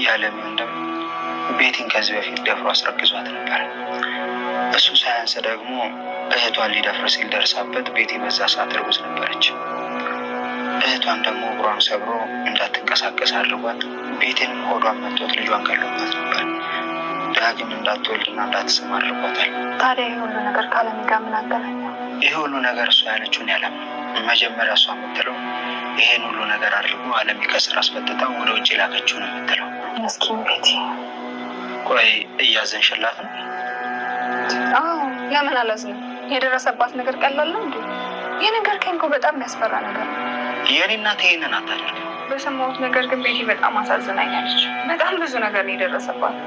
ያለም ወንድም ቤቲን ከዚህ በፊት ደፍሮ አስረግዟት ነበር። እሱ ሳያንስ ደግሞ እህቷን ሊደፍር ሲል ደርሳበት ቤቲ በዛ ሰዓት እርጉዝ ነበረች። እህቷን ደግሞ እግሯን ሰብሮ እንዳትንቀሳቀስ አድርጓት ቤቲንም ሆዷን መጥቶት ልጇን ገሎባት ነበር። ዳግም እንዳትወልድና እንዳትስም አድርጓታል። ታዲያ ይህ ሁሉ ነገር ከአለሚ ጋር ምን አገናኘው? ይህ ሁሉ ነገር እሷ ያለችውን ያለም መጀመሪያ እሷ የምትለው ይሄን ሁሉ ነገር አድርጎ አለሚ ከስራ አስፈትታው ወደ ውጭ ላከችው ነው የምትለው። መስኪን ቤቲ። ቆይ እያዘንሽላት ነው? አዎ ለምን አላዝንም? የደረሰባት ነገር ቀላል ነው እንዴ? ይህ ነገር ከንኮ በጣም የሚያስፈራ ነገር ነው። የኔ እናት ይሄንን አታደርግ። በሰማሁት ነገር ግን ቤቲ በጣም አሳዝናኛለች። በጣም ብዙ ነገር ነው የደረሰባት።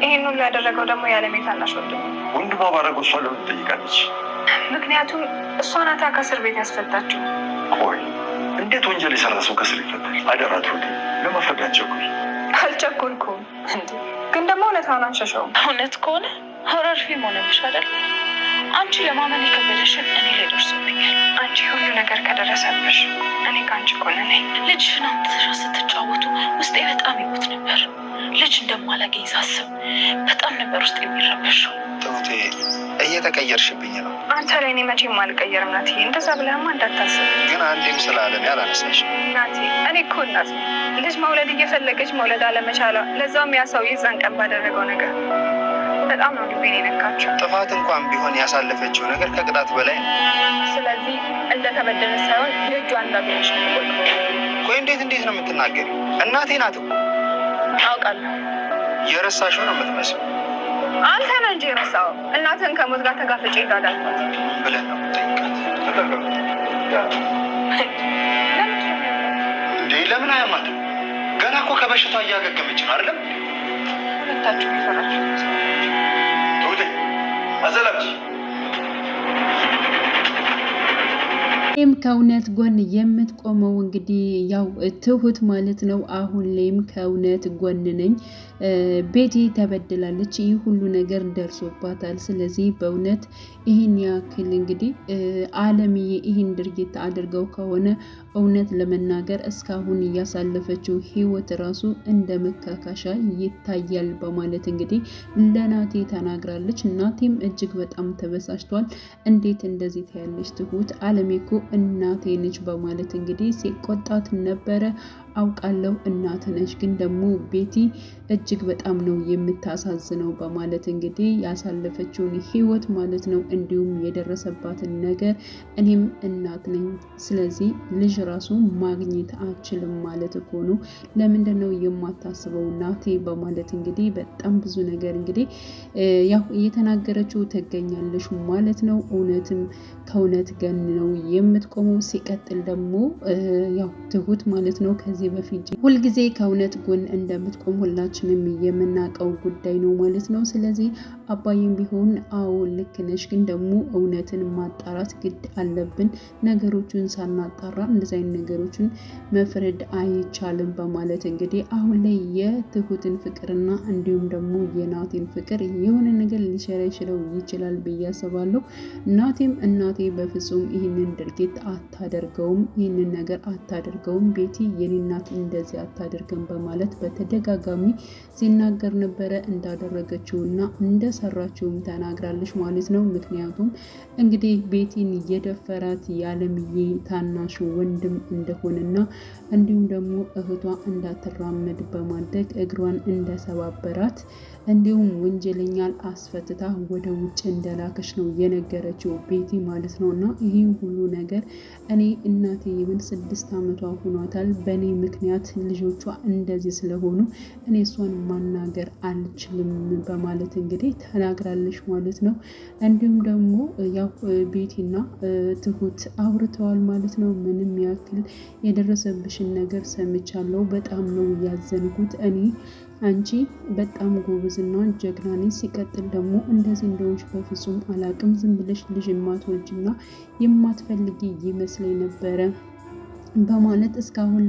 ይሄን ሁሉ ያደረገው ደግሞ የአለሜ ታናሽ ወንድም ነው። ወንድሟ ባረገው እሷ ለምን ትጠይቃለች? ምክንያቱም እሷ ናታ ከእስር ቤት ያስፈታችው። ቆይ እንዴት ወንጀል የሰራ ሰው ከእስር ይፈታል? አደራት ወደ ለመፍረድ አትቸኩል። አልቸኮልኩም እንዴ፣ ግን ደግሞ እውነታውን አንሸሸውም። እውነት ከሆነ ሆረር ፊልም ሆነብሽ አይደል? አንቺ ለማመን የከበደሽን እኔ ላይ ደርሶብኛል። አንቺ ሁሉ ነገር ከደረሰብሽ እኔ ከአንቺ ጎን ነኝ። ልጅሽን አምጥተሽ ስትጫወቱ ውስጤ በጣም ይሞት ነበር። ልጅ እንደማላገኝ ሳስብ በጣም ነበር ውስጥ የሚረበሸው። ትሁቴ እየተቀየርሽብኝ ነው። አንተ ላይ እኔ መቼም አልቀየርም ናትዬ። እንደዛ ብለህማ እንዳታስብ። ግን አንዴም ስለ አለሜ አላነሳሽ ናቴ። እኔ እኮ እናት ነኝ። ልጅ መውለድ እየፈለገች መውለድ አለመቻሏ፣ ለዛውም ያ ሰው ይዛን ቀን ባደረገው ነገር በጣም ነው ልቤን የነካቸው። ጥፋት እንኳን ቢሆን ያሳለፈችው ነገር ከቅጣት በላይ ነው። ስለዚህ እንደተበደለ ሳይሆን የእጇ እንዳገኘች ነው። ቆይ እንዴት ነው የምትናገሪ? እናቴ ናት እኮ። አውቃለሁ። የረሳሽው ነው የምትመስለው። አንተ ነህ እንጂ የረሳኸው። እናትህን ከሞት ጋር ተጋፍጬ እንዳዳልኳት ብለን ነው የምጠይቃት። እንዴ ለምን አያማትም? ገና እኮ ከበሽታ እያገገመች ነው አይደለም? ሁለታችሁ ይፈራችሁ ትሁቴ አዘላች ይህም ከእውነት ጎን የምትቆመው እንግዲህ ያው ትሁት ማለት ነው። አሁን ላይም ከእውነት ጎን ነኝ። ቤቲ ተበድላለች፣ ይህ ሁሉ ነገር ደርሶባታል። ስለዚህ በእውነት ይህን ያክል እንግዲህ አለምዬ ይህን ድርጊት አድርገው ከሆነ እውነት ለመናገር እስካሁን እያሳለፈችው ህይወት ራሱ እንደ መካካሻ ይታያል በማለት እንግዲህ ለናቴ ተናግራለች። ናቴም እጅግ በጣም ተበሳጭቷል። እንዴት እንደዚህ ታያለች ትሁት? አለሜ እኮ እናቴ ነች በማለት እንግዲህ ሲቆጣት ነበረ። አውቃለሁ እናት ነች፣ ግን ደግሞ ቤቲ እጅግ በጣም ነው የምታሳዝነው በማለት እንግዲህ ያሳለፈችውን ህይወት ማለት ነው እንዲሁም የደረሰባትን ነገር እኔም እናት ነኝ፣ ስለዚህ ልጅ ራሱ ማግኘት አችልም ማለት እኮ ነው። ለምንድን ነው የማታስበው ናቴ በማለት እንግዲህ በጣም ብዙ ነገር እንግዲህ ያው እየተናገረችው ትገኛለች ማለት ነው። እውነትም ከእውነት ገን ነው የምትቆመው። ሲቀጥል ደግሞ ያው ትሁት ማለት ነው ከዚህ በፊት ሁልጊዜ ከእውነት ጎን እንደምትቆም ሁላችንም የምናውቀው ጉዳይ ነው ማለት ነው። ስለዚህ አባይም ቢሆን አዎ ልክ ነሽ፣ ግን ደግሞ እውነትን ማጣራት ግድ አለብን። ነገሮችን ሳናጣራ እንደዚህ አይነት ነገሮችን መፍረድ አይቻልም በማለት እንግዲህ አሁን ላይ የትሁትን ፍቅርና እንዲሁም ደግሞ የናቴን ፍቅር የሆነ ነገር ሊሸረሽረው ይችላል ብዬ አስባለሁ። ናቴም እናቴ በፍጹም ይህንን ድርጊት አታደርገውም፣ ይህንን ነገር አታደርገውም፣ ቤቲ የኔ እናት እንደዚህ አታደርግም በማለት በተደጋጋሚ ሲናገር ነበረ። እንዳደረገችውና እንደሰራችውም ተናግራለች ማለት ነው። ምክንያቱም እንግዲህ ቤቲን የደፈራት የአለምዬ ታናሽ ወንድም እንደሆነና እንዲሁም ደግሞ እህቷ እንዳትራመድ በማድረግ እግሯን እንደሰባበራት እንዲሁም ወንጀለኛል አስፈትታ ወደ ውጭ እንደላከች ነው የነገረችው ቤቲ ማለት ነው። እና ይህም ሁሉ ነገር እኔ እናቴ የምን 6 ዓመቷ ሆኗታል፣ በእኔ ምክንያት ልጆቿ እንደዚህ ስለሆኑ እኔ እሷን ማናገር አልችልም በማለት እንግዲህ ተናግራለች ማለት ነው። እንዲሁም ደግሞ ያው ቤቲና ትሁት አውርተዋል ማለት ነው። ምንም ያክል የደረሰብሽን ነገር ሰምቻለሁ፣ በጣም ነው ያዘንኩት እኔ አንቺ በጣም ጎበዝና ጀግና ነሽ። ሲቀጥል ደግሞ እንደዚህ እንደሆንሽ በፍጹም አላቅም። ዝም ብለሽ ልጅ የማትወልጂና የማትፈልጊ ይመስለኝ ነበረ በማለት እስካሁን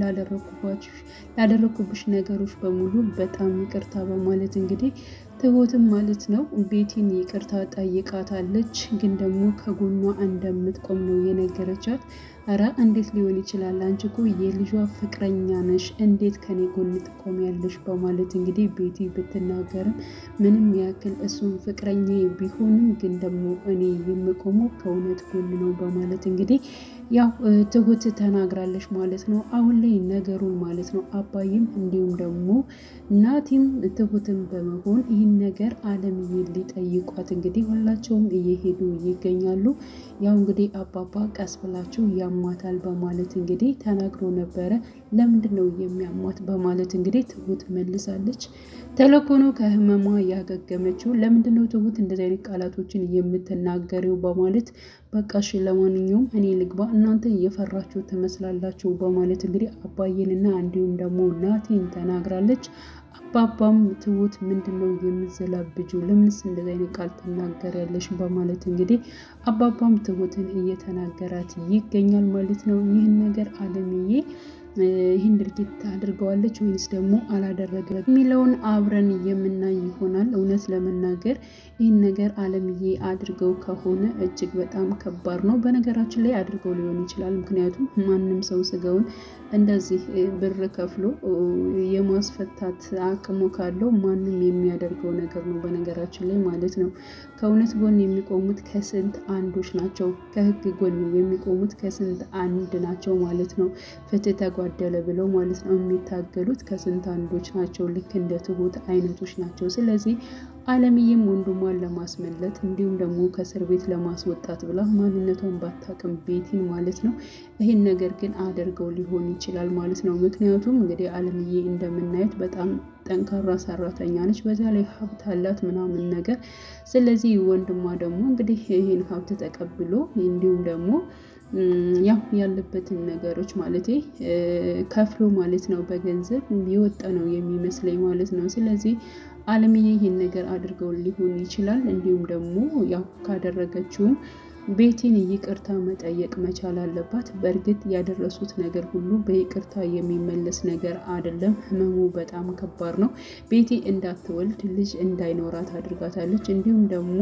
ላደረኩብሽ ነገሮች በሙሉ በጣም ይቅርታ በማለት እንግዲህ ትሁትም ማለት ነው ቤቲን ይቅርታ ጠይቃታለች። ግን ደግሞ ከጎኗ እንደምትቆም ነው የነገረቻት። እረ እንዴት ሊሆን ይችላል? አንቺ እኮ የልጇ ፍቅረኛ ነሽ፣ እንዴት ከኔ ጎን ትቆሚያለሽ? በማለት እንግዲህ ቤቲ ብትናገርም ምንም ያክል እሱም ፍቅረኛ ቢሆንም ግን ደግሞ እኔ የምቆመው ከእውነት ጎን ነው በማለት እንግዲህ ያው ትሁት ተናግራለች ማለት ነው። አሁን ላይ ነገሩን ማለት ነው አባይም እንዲሁም ደግሞ ናቲም ትሁትን በመሆን ይህን ነገር አለምዬ ሊጠይቋት እንግዲህ ሁላቸውም እየሄዱ ይገኛሉ። ያው እንግዲህ አባባ ቀስ ብላችሁ ያሟታል በማለት እንግዲህ ተናግሮ ነበረ። ለምንድን ነው የሚያሟት በማለት እንግዲህ ትሁት መልሳለች። ተለኮኖ ከህመሟ ያገገመችው ለምንድን ነው ትሁት እንደዚህ አይነት ቃላቶችን የምትናገሪው በማለት በቃ እሺ ለማንኛውም እኔ ልግባ እናንተ እየፈራችሁ ትመስላላችሁ በማለት እንግዲህ አባዬንና እንዲሁም ደግሞ ናቲን ተናግራለች። አባባም ትሁት ምንድን ነው የምዘላብጁ ለምንስ እንደዚህ አይነት ቃል ትናገሪያለሽ በማለት እንግዲህ አባባም ትሁትን እየተናገራት ይገኛል ማለት ነው። ይህን ነገር አለምዬ ይህን ድርጊት አድርገዋለች ወይንስ ደግሞ አላደረገ የሚለውን አብረን የምናይ ይሆናል። እውነት ለመናገር ይህን ነገር አለምዬ አድርገው ከሆነ እጅግ በጣም ከባድ ነው። በነገራችን ላይ አድርገው ሊሆን ይችላል። ምክንያቱም ማንም ሰው ስጋውን እንደዚህ ብር ከፍሎ የማስፈታት አቅሙ ካለው ማንም የሚያደርገው ነገር ነው። በነገራችን ላይ ማለት ነው ከእውነት ጎን የሚቆሙት ከስንት አንዶች ናቸው። ከህግ ጎን የሚቆሙት ከስንት አንድ ናቸው ማለት ነው። ፍትህ ተጓደለ ብለው ማለት ነው የሚታገሉት ከስንት አንዶች ናቸው። ልክ እንደ ትሁት አይነቶች ናቸው። ስለዚህ አለምዬም ወንድሟን ለማስመለጥ እንዲሁም ደግሞ ከእስር ቤት ለማስወጣት ብላ ማንነቷን ባታቅም ቤቲን ማለት ነው ይህን ነገር ግን አድርገው ሊሆን ይችላል ማለት ነው። ምክንያቱም እንግዲህ አለምዬ እንደምናየት በጣም ጠንካራ ሰራተኛ ነች። በዛ ላይ ሀብት አላት ምናምን ነገር። ስለዚህ ወንድሟ ደግሞ እንግዲህ ይህን ሀብት ተቀብሎ እንዲሁም ደግሞ ያው ያለበትን ነገሮች ማለት ከፍሎ ማለት ነው በገንዘብ የወጣ ነው የሚመስለኝ ማለት ነው። ስለዚህ አለምዬ ይህን ነገር አድርገው ሊሆን ይችላል። እንዲሁም ደግሞ ያው ካደረገችውም ቤቲን ይቅርታ መጠየቅ መቻል አለባት። በእርግጥ ያደረሱት ነገር ሁሉ በይቅርታ የሚመለስ ነገር አይደለም። ህመሙ በጣም ከባድ ነው። ቤቲ እንዳትወልድ ልጅ እንዳይኖራት አድርጋታለች። እንዲሁም ደግሞ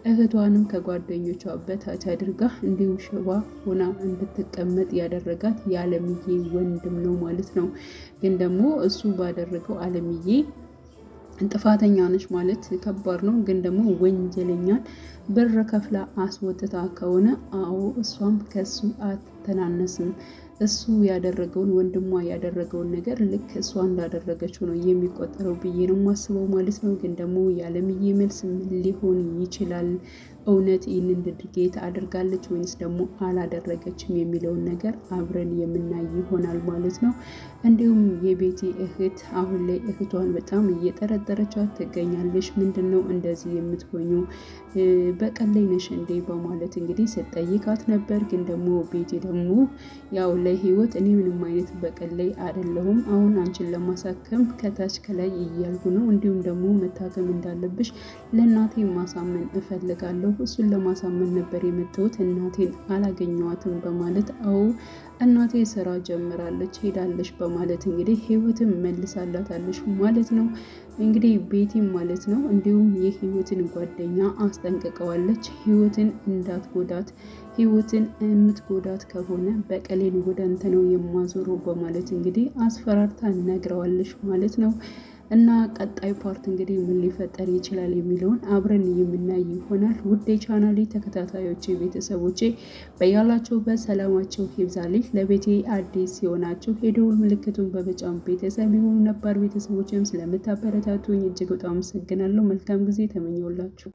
እህቷንም ከጓደኞቿ በታች አድርጋ እንዲሁም ሽባ ሆና እንድትቀመጥ ያደረጋት የአለምዬ ወንድም ነው ማለት ነው። ግን ደግሞ እሱ ባደረገው አለምዬ ጥፋተኛ ነች ማለት ከባድ ነው። ግን ደግሞ ወንጀለኛን ብር ከፍላ አስወጥታ ከሆነ አዎ እሷም ከሱ አትተናነስም። እሱ ያደረገውን ወንድሟ ያደረገውን ነገር ልክ እሷ እንዳደረገችው ነው የሚቆጠረው ብዬ ነው የማስበው ማለት ነው። ግን ደግሞ የአለምዬ መልስ ምን ሊሆን ይችላል? እውነት ይህንን ድርጊት አድርጋለች ወይንስ ደግሞ አላደረገችም የሚለውን ነገር አብረን የምናይ ይሆናል ማለት ነው። እንዲሁም የቤቲ እህት አሁን ላይ እህቷን በጣም እየጠረጠረቻት ትገኛለች። ምንድን ነው እንደዚህ የምትሆኙ በቀላይ ነሽ እንዴ በማለት እንግዲህ ስትጠይቃት ነበር። ግን ደግሞ ቤቲ ደግሞ ያው ለህይወት እኔ ምንም አይነት በቀላይ አይደለሁም፣ አሁን አንቺን ለማሳከም ከታች ከላይ እያልኩ ነው። እንዲሁም ደግሞ መታከም እንዳለብሽ ለእናቴ ማሳመን እፈልጋለሁ። እሱን ለማሳመን ነበር የመጣሁት፣ እናቴን አላገኘዋትም በማለት እናቴ ስራ ጀምራለች ሄዳለች በማለት እንግዲህ ህይወትን መልሳላታለች ማለት ነው። እንግዲህ ቤቲም ማለት ነው እንዲሁም የህይወትን ጓደኛ አስጠንቅቀዋለች። ህይወትን እንዳትጎዳት፣ ህይወትን የምትጎዳት ከሆነ በቀሌን ወደ አንተ ነው የማዞረው በማለት እንግዲህ አስፈራርታ ነግረዋለች ማለት ነው። እና ቀጣይ ፓርት እንግዲህ ምን ሊፈጠር ይችላል የሚለውን አብረን የምናይ ይሆናል። ውድ የቻናሌ ተከታታዮቼ ቤተሰቦቼ በያላችሁበት ሰላማችሁ ይብዛልኝ። ለቤቴ አዲስ ሲሆናችሁ የደወል ምልክቱን በመጫን ቤተሰብ የሆኑ ነባር ቤተሰቦችም ስለምታበረታቱኝ እጅግ በጣም አመሰግናለሁ። መልካም ጊዜ ተመኘውላችሁ።